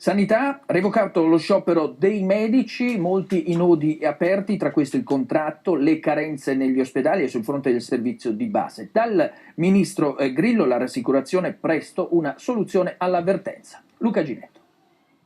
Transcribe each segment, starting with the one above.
Sanità, revocato lo sciopero dei medici, molti i nodi aperti, tra questo il contratto, le carenze negli ospedali e sul fronte del servizio di base. Dal ministro Grillo la rassicurazione presto una soluzione all'avvertenza. Luca Ginetto.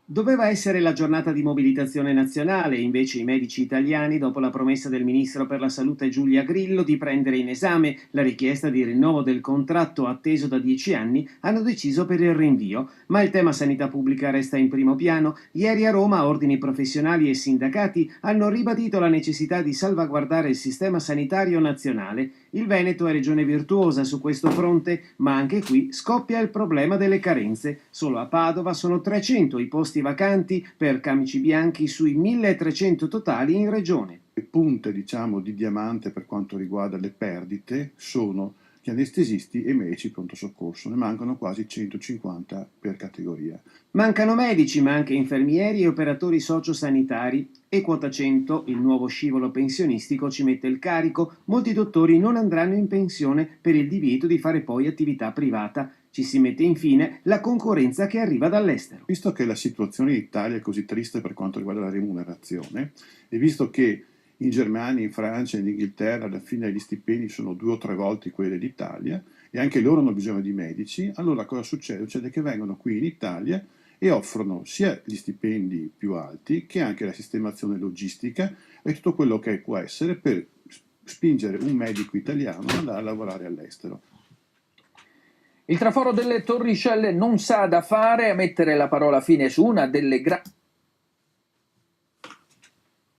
Doveva essere la giornata di mobilitazione nazionale, invece i medici italiani, dopo la promessa del ministro per la salute Giulia Grillo di prendere in esame la richiesta di rinnovo del contratto atteso da 10 anni, hanno deciso per il rinvio. Ma il tema sanità pubblica resta in primo piano. Ieri a Roma ordini professionali e sindacati hanno ribadito la necessità di salvaguardare il sistema sanitario nazionale. Il Veneto è regione virtuosa su questo fronte, ma anche qui scoppia il problema delle carenze. Solo a Padova sono 300 i posti vacanti per camici bianchi sui 1300 totali in regione. Le punte, di diamante per quanto riguarda le perdite sono gli anestesisti e medici pronto soccorso, ne mancano quasi 150 per categoria. Mancano medici, ma anche infermieri e operatori sociosanitari. E quota 100, il nuovo scivolo pensionistico, ci mette il carico. Molti dottori non andranno in pensione per il divieto di fare poi attività privata. Ci si mette infine la concorrenza che arriva dall'estero. Visto che la situazione in Italia è così triste per quanto riguarda la remunerazione, e visto che in Germania, in Francia e in Inghilterra alla fine gli stipendi sono 2 o 3 volte quelli dell'Italia e anche loro hanno bisogno di medici, allora cosa succede? Succede che vengono qui in Italia e offrono sia gli stipendi più alti che anche la sistemazione logistica e tutto quello che può essere per spingere un medico italiano ad andare a lavorare all'estero. Il traforo delle Torricelle non sa da fare a mettere la parola fine su una delle grandi